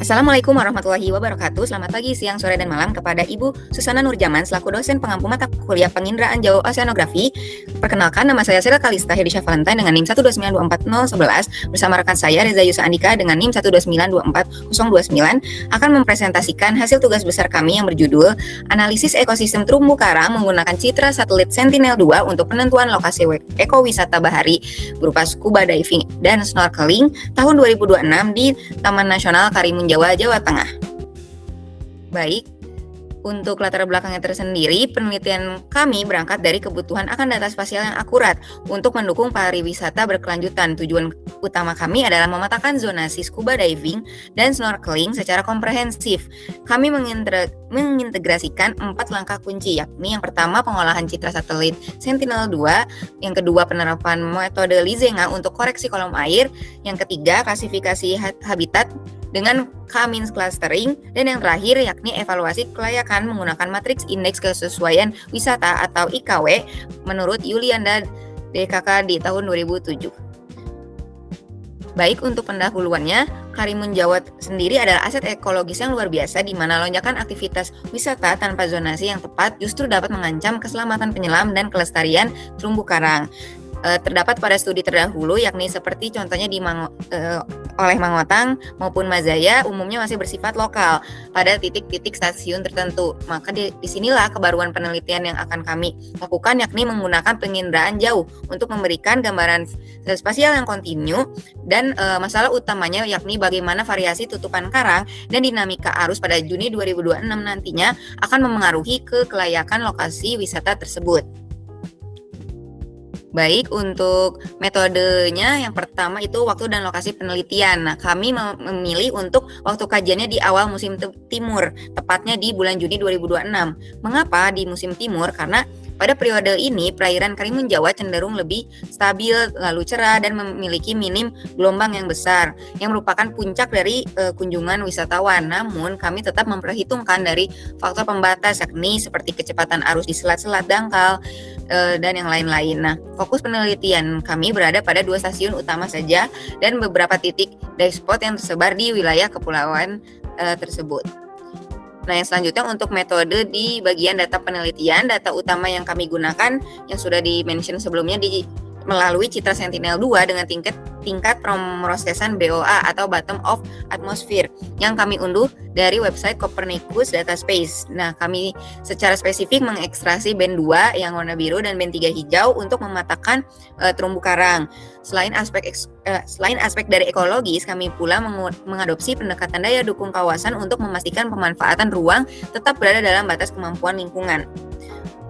Assalamualaikum warahmatullahi wabarakatuh. Selamat pagi, siang, sore, dan malam kepada Ibu Susana Nurjaman selaku dosen pengampu mata kuliah Penginderaan Jauh Oceanografi. Perkenalkan, nama saya Sira Kalista Hedisha Valentine dengan NIM 129240011 bersama rekan saya Reza Yusa Andika dengan NIM 129240029 akan mempresentasikan hasil tugas besar kami yang berjudul Analisis Ekosistem Terumbu Karang menggunakan citra satelit Sentinel-2 untuk penentuan lokasi ekowisata bahari berupa scuba diving dan snorkeling tahun 2026 di Taman Nasional Karimun Jawa, Jawa Tengah. Baik, untuk latar belakangnya tersendiri, penelitian kami berangkat dari kebutuhan akan data spasial yang akurat untuk mendukung pariwisata berkelanjutan. Tujuan utama kami adalah memetakan zonasi scuba diving dan snorkeling secara komprehensif. Kami mengintegrasikan 4 langkah kunci, yakni yang pertama pengolahan citra satelit Sentinel-2, yang kedua penerapan metode Lizenga untuk koreksi kolom air, yang ketiga klasifikasi habitat dengan K-means clustering, dan yang terakhir yakni evaluasi kelayakan menggunakan matriks indeks kesesuaian wisata atau IKW menurut Yulianda DKK di tahun 2007. Baik, untuk pendahuluannya, Karimun Jawa sendiri adalah aset ekologis yang luar biasa di mana lonjakan aktivitas wisata tanpa zonasi yang tepat justru dapat mengancam keselamatan penyelam dan kelestarian terumbu karang. Terdapat pada studi terdahulu, yakni seperti contohnya oleh Mangotang maupun Mazaya, umumnya masih bersifat lokal pada titik-titik stasiun tertentu. Maka disinilah kebaruan penelitian yang akan kami lakukan, yakni menggunakan penginderaan jauh untuk memberikan gambaran spasial yang kontinu dan masalah utamanya yakni bagaimana variasi tutupan karang dan dinamika arus pada Juni 2026 nantinya akan memengaruhi kelayakan lokasi wisata tersebut. Baik, untuk metodenya yang pertama itu waktu dan lokasi penelitian. Nah, kami memilih untuk waktu kajiannya di awal musim timur, tepatnya di bulan Juni 2026. Mengapa di musim timur? Karena pada periode ini perairan Karimun Jawa cenderung lebih stabil, lalu cerah dan memiliki minim gelombang yang besar, yang merupakan puncak dari kunjungan wisatawan. Namun kami tetap memperhitungkan dari faktor pembatas, yakni seperti kecepatan arus di selat-selat dangkal dan yang lain-lain. Nah, fokus penelitian kami berada pada 2 stasiun utama saja dan beberapa titik dive spot yang tersebar di wilayah kepulauan tersebut. Nah, yang selanjutnya untuk metode di bagian data penelitian, data utama yang kami gunakan yang sudah di-mention sebelumnya melalui citra Sentinel-2 dengan tingkat pemrosesan BOA atau bottom of atmosphere yang kami unduh dari website Copernicus Data Space. Nah, kami secara spesifik mengekstraksi band 2 yang warna biru dan band 3 hijau untuk memetakan terumbu karang. Selain aspek dari ekologis, kami pula mengadopsi pendekatan daya dukung kawasan untuk memastikan pemanfaatan ruang tetap berada dalam batas kemampuan lingkungan.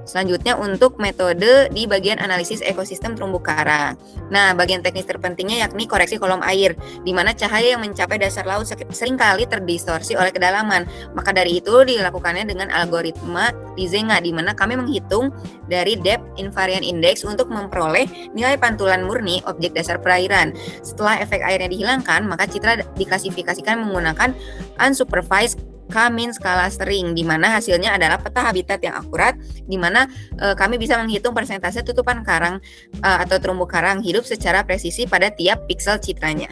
Selanjutnya untuk metode di bagian analisis ekosistem terumbu karang. Nah, bagian teknis terpentingnya yakni koreksi kolom air, di mana cahaya yang mencapai dasar laut seringkali terdistorsi oleh kedalaman. Maka dari itu dilakukannya dengan algoritma Lizenga, di mana kami menghitung dari depth invariant index untuk memperoleh nilai pantulan murni objek dasar perairan. Setelah efek airnya dihilangkan, maka citra diklasifikasikan menggunakan unsupervised K-means clustering, di mana hasilnya adalah peta habitat yang akurat, di mana kami bisa menghitung persentase tutupan karang atau terumbu karang hidup secara presisi pada tiap piksel citranya.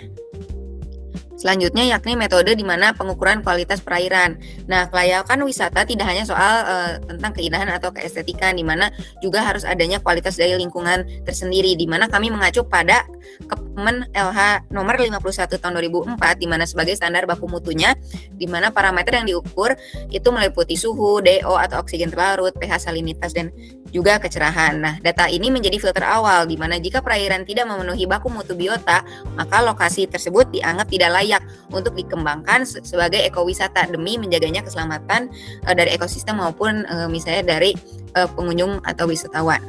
Selanjutnya yakni metode di mana pengukuran kualitas perairan. Nah, kelayakan wisata tidak hanya soal tentang keindahan atau keestetikan, di mana juga harus adanya kualitas dari lingkungan tersendiri, di mana kami mengacu pada Kemen LH nomor 51 tahun 2004, di mana sebagai standar baku mutunya, di mana parameter yang diukur itu meliputi suhu, DO atau oksigen terlarut, pH salinitas, dan juga kecerahan. Nah, data ini menjadi filter awal, di mana jika perairan tidak memenuhi baku mutu biota, maka lokasi tersebut dianggap tidak layak untuk dikembangkan sebagai ekowisata demi menjaganya keselamatan dari ekosistem maupun misalnya dari pengunjung atau wisatawan.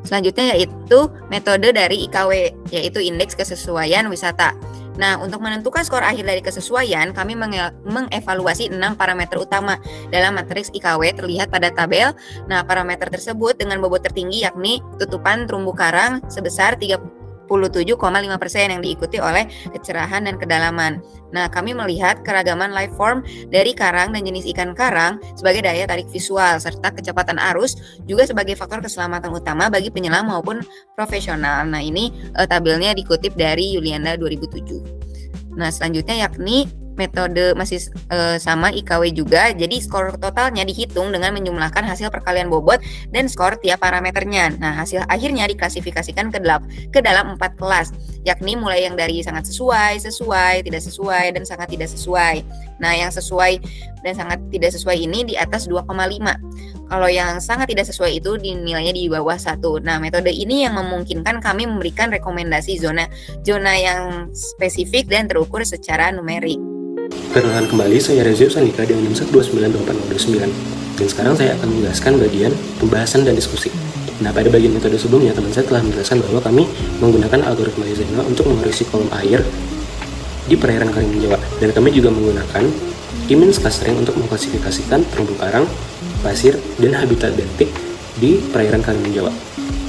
Selanjutnya yaitu metode dari IKW, yaitu indeks kesesuaian wisata. Nah, untuk menentukan skor akhir dari kesesuaian, kami mengevaluasi 6 parameter utama dalam matriks IKW terlihat pada tabel. Nah, parameter tersebut dengan bobot tertinggi yakni tutupan terumbu karang sebesar 37,5% yang diikuti oleh kecerahan dan kedalaman. Nah, kami melihat keragaman life form dari karang dan jenis ikan karang sebagai daya tarik visual, serta kecepatan arus juga sebagai faktor keselamatan utama bagi penyelam maupun profesional. Nah, ini tabelnya dikutip dari Yulianda 2007. Nah, selanjutnya yakni metode masih sama IKW juga. Jadi skor totalnya dihitung dengan menjumlahkan hasil perkalian bobot dan skor tiap parameternya. Nah, hasil akhirnya diklasifikasikan ke dalam 4 kelas, yakni mulai yang dari sangat sesuai, sesuai, tidak sesuai, dan sangat tidak sesuai. Nah, yang sesuai dan sangat tidak sesuai ini di atas 2,5. Kalau yang sangat tidak sesuai itu nilainya di bawah 1. Nah, metode ini yang memungkinkan kami memberikan rekomendasi zona yang spesifik dan terukur secara numerik. Perkenalkan kembali, saya Reza Sanika dengan NIM 1298829. Dan sekarang saya akan menjelaskan bagian pembahasan dan diskusi. Nah, pada bagian metode sebelumnya, teman saya telah menjelaskan bahwa kami menggunakan algoritma Eisenhower untuk mengurisi kolom air di perairan Karimun Jawa. Dan kami juga menggunakan image clustering untuk mengklasifikasikan terumbu karang, pasir, dan habitat bentik di perairan Karimun Jawa.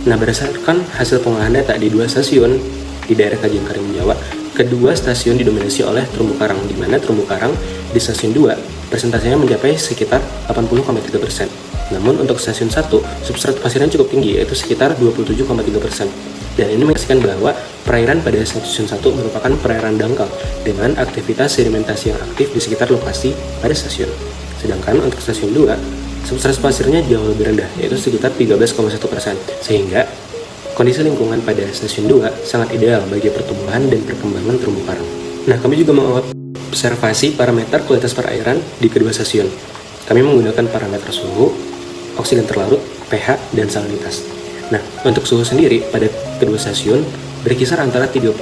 Nah, berdasarkan hasil pengolahan data di 2 stasiun di daerah kajian Karimun Jawa, kedua stasiun didominasi oleh terumbu karang, di mana terumbu karang di stasiun 2 persentasenya mencapai sekitar 80,3%. Namun untuk stasiun 1, substrat pasirnya cukup tinggi, yaitu sekitar 27,3%. Dan ini menjelaskan bahwa perairan pada stasiun 1 merupakan perairan dangkal dengan aktivitas sedimentasi yang aktif di sekitar lokasi pada stasiun. Sedangkan untuk stasiun 2, substrat pasirnya jauh lebih rendah, yaitu sekitar 13,1%. Sehingga kondisi lingkungan pada stasiun 2 sangat ideal bagi pertumbuhan dan perkembangan terumbu karang. Nah, kami juga mengobservasi parameter kualitas perairan di kedua stasiun. Kami menggunakan parameter suhu, oksigen terlarut, pH, dan salinitas. Nah, untuk suhu sendiri pada kedua stasiun berkisar antara 30,9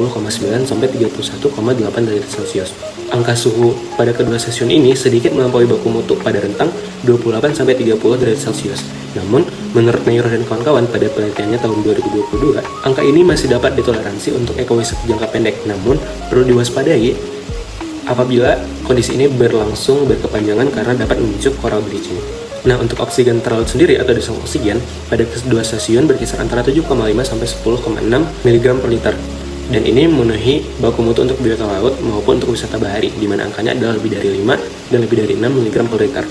sampai 31,8 derajat Celcius. Angka suhu pada kedua stasiun ini sedikit melampaui baku mutu pada rentang 28 sampai 30 derajat Celcius. Namun, menurut Neuro dan kawan-kawan pada penelitiannya tahun 2022, angka ini masih dapat ditoleransi untuk ekowisata jangka pendek. Namun, perlu diwaspadai apabila kondisi ini berlangsung berkepanjangan karena dapat memicu coral bleaching. Nah, untuk oksigen terlarut sendiri atau dosis oksigen pada kedua stasiun berkisar antara 7,5 sampai 10,6 mg per liter. Dan ini memenuhi baku mutu untuk biota laut maupun untuk wisata bahari, di mana angkanya adalah lebih dari 5 dan lebih dari 6 mg per liter.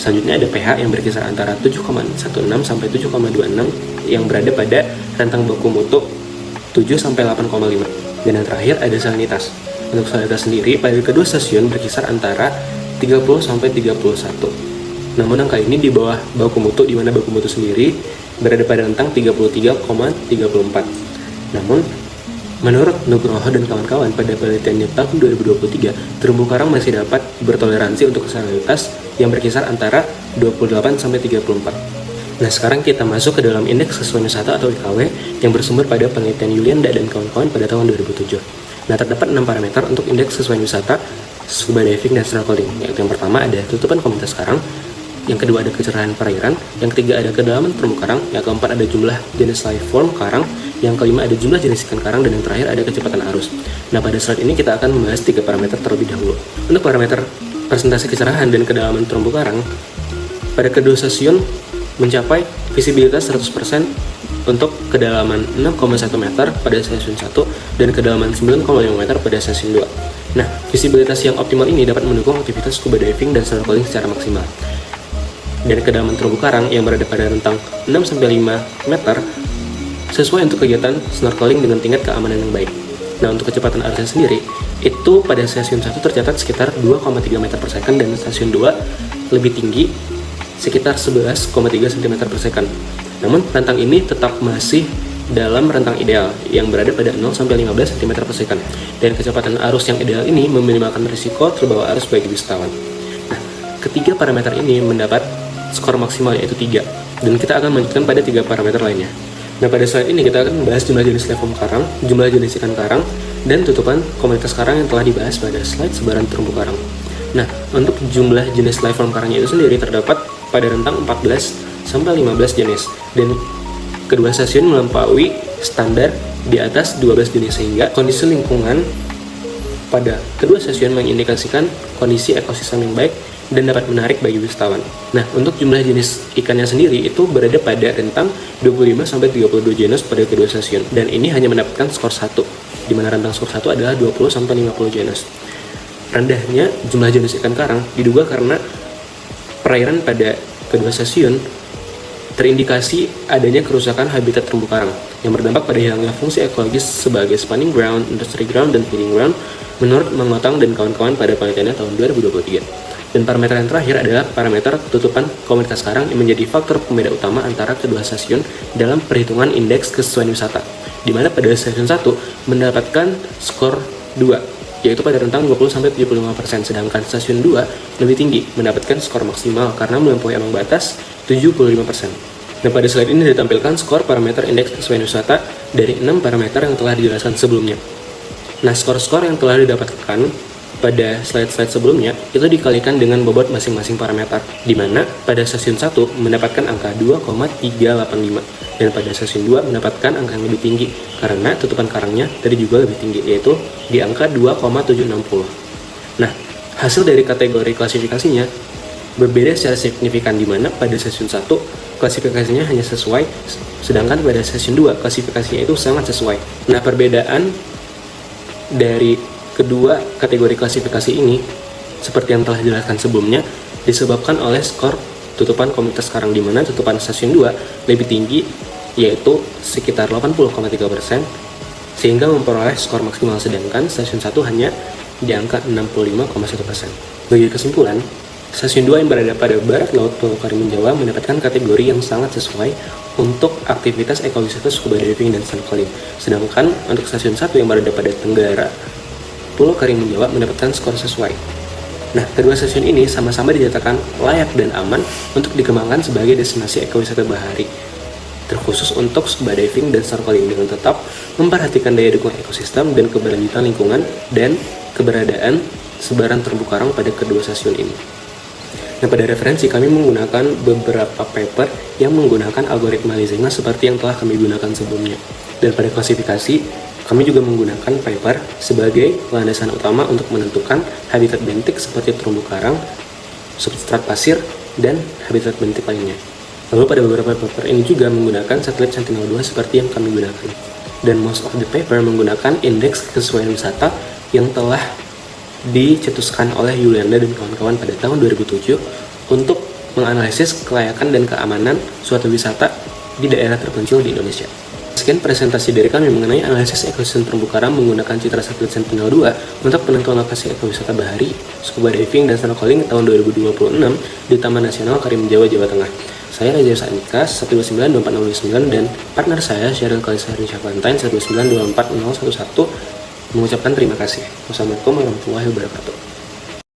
Selanjutnya ada pH yang berkisar antara 7,16 sampai 7,26 yang berada pada rentang baku mutu 7 sampai 8,5. Dan yang terakhir ada salinitas. Untuk salinitas sendiri pada kedua stasiun berkisar antara 30 sampai 31. Namun angka ini di bawah baku mutu, di mana baku mutu sendiri berada pada rentang 33,34. Namun, menurut Nugroho dan kawan-kawan pada penelitiannya tahun 2023, terumbu karang masih dapat bertoleransi untuk salinitas yang berkisar antara 28 sampai 34. Nah, sekarang kita masuk ke dalam indeks kesesuaian wisata atau IKW yang bersumber pada penelitian Yulianda dan kawan-kawan pada tahun 2007. Nah, terdapat 6 parameter untuk indeks kesesuaian wisata scuba diving dan snorkeling, yaitu yang pertama ada tutupan komunitas karang, yang kedua ada kecerahan perairan, yang ketiga ada kedalaman terumbu karang, yang keempat ada jumlah jenis life form karang, yang kelima ada jumlah jenis ikan karang, dan yang terakhir ada kecepatan arus. Nah, pada slide ini kita akan membahas 3 parameter terlebih dahulu. Untuk parameter presentasi kecerahan dan kedalaman terumbu karang, pada kedua stasiun mencapai visibilitas 100% untuk kedalaman 6,1 meter pada stasiun 1 dan kedalaman 9,5 meter pada stasiun 2. Nah, visibilitas yang optimal ini dapat mendukung aktivitas scuba diving dan snorkeling secara maksimal. Dan kedalaman terumbu karang yang berada pada rentang 6-5 meter sesuai untuk kegiatan snorkeling dengan tingkat keamanan yang baik. Nah, untuk kecepatan arusnya sendiri, itu pada stasiun 1 tercatat sekitar 2,3 meter per second dan stasiun 2 lebih tinggi sekitar 11,3 cm per second. Namun, rentang ini tetap masih dalam rentang ideal yang berada pada 0-15 cm per second. Dan kecepatan arus yang ideal ini meminimalkan risiko terbawa arus bagi wisatawan. Nah, ketiga parameter ini mendapat skor maksimal yaitu 3, dan kita akan melanjutkan pada 3 parameter lainnya. Nah, pada slide ini kita akan membahas jumlah jenis life form karang, jumlah jenis ikan karang, dan tutupan komunitas karang yang telah dibahas pada slide sebaran terumbu karang. Nah, untuk jumlah jenis life form karangnya itu sendiri terdapat pada rentang 14 sampai 15 jenis, dan kedua stasiun melampaui standar di atas 12 jenis, sehingga kondisi lingkungan pada kedua stasiun mengindikasikan kondisi ekosistem yang baik dan dapat menarik bagi wisatawan. Nah, untuk jumlah jenis ikannya sendiri itu berada pada rentang 25 sampai 32 genus pada kedua stasiun, dan ini hanya mendapatkan skor 1, di mana rentang skor 1 adalah 20 sampai 50 genus. Rendahnya jumlah jenis ikan karang diduga karena perairan pada kedua stasiun terindikasi adanya kerusakan habitat terumbu karang yang berdampak pada hilangnya fungsi ekologis sebagai spawning ground, industry ground, dan feeding ground menurut Mengotang dan kawan-kawan pada penelitiannya tahun 2023. Dan parameter yang terakhir adalah parameter ketutupan komunitas karang yang menjadi faktor pembeda utama antara kedua stasiun dalam perhitungan indeks kesesuaian wisata, di mana pada stasiun 1 mendapatkan skor 2, yaitu pada rentang 20-75%, sedangkan stasiun 2 lebih tinggi, mendapatkan skor maksimal karena melampaui ambang batas 75%. Nah, pada slide ini ditampilkan skor parameter indeks kesesuaian wisata dari 6 parameter yang telah dijelaskan sebelumnya. Nah, skor-skor yang telah didapatkan pada slide-slide sebelumnya itu dikalikan dengan bobot masing-masing parameter, di mana pada stasiun 1 mendapatkan angka 2,385 dan pada stasiun 2 mendapatkan angka yang lebih tinggi karena tutupan karangnya tadi juga lebih tinggi, yaitu di angka 2,760. Nah, hasil dari kategori klasifikasinya berbeda secara signifikan, di mana pada stasiun 1 klasifikasinya hanya sesuai, sedangkan pada stasiun 2 klasifikasinya itu sangat sesuai. Nah, perbedaan dari kedua kategori klasifikasi ini, seperti yang telah dijelaskan sebelumnya, disebabkan oleh skor tutupan komunitas karang, di mana tutupan stasiun 2 lebih tinggi, yaitu sekitar 80,3%, sehingga memperoleh skor maksimal, sedangkan stasiun 1 hanya di angka 65,1%. Bagi kesimpulan, stasiun 2 yang berada pada barat laut Pulau Karimun Jawa mendapatkan kategori yang sangat sesuai untuk aktivitas ekowisata scuba diving dan snorkeling, sedangkan untuk stasiun 1 yang berada pada tenggara Pulau Karimun Jawa mendapatkan skor sesuai. Nah, kedua stasiun ini sama-sama dinyatakan layak dan aman untuk dikembangkan sebagai destinasi ekowisata bahari, terkhusus untuk scuba diving dan snorkeling, dengan tetap memperhatikan daya dukung ekosistem dan keberlanjutan lingkungan dan keberadaan sebaran terumbu karang pada kedua stasiun ini. Nah, pada referensi kami menggunakan beberapa paper yang menggunakan algoritma Lisinga seperti yang telah kami gunakan sebelumnya. Dan pada klasifikasi, kami juga menggunakan paper sebagai landasan utama untuk menentukan habitat bentik seperti terumbu karang, substrat pasir, dan habitat bentik lainnya. Lalu pada beberapa paper ini juga menggunakan satelit Sentinel-2 seperti yang kami gunakan. Dan most of the paper menggunakan indeks kesesuaian wisata yang telah dicetuskan oleh Yulianda dan kawan-kawan pada tahun 2007 untuk menganalisis kelayakan dan keamanan suatu wisata di daerah terpencil di Indonesia. Sekian presentasi dari kami mengenai analisis ekosistem terumbu karang menggunakan citra satelit Sentinel-2 untuk penentuan lokasi ekowisata bahari, scuba diving, dan snorkeling tahun 2026 di Taman Nasional Karimun Jawa, Jawa Tengah. Saya Reza Andika 1292409 dan partner saya Sheryl Kalisari Syafantine 129240111 mengucapkan terima kasih. Wassalamualaikum warahmatullahi wabarakatuh.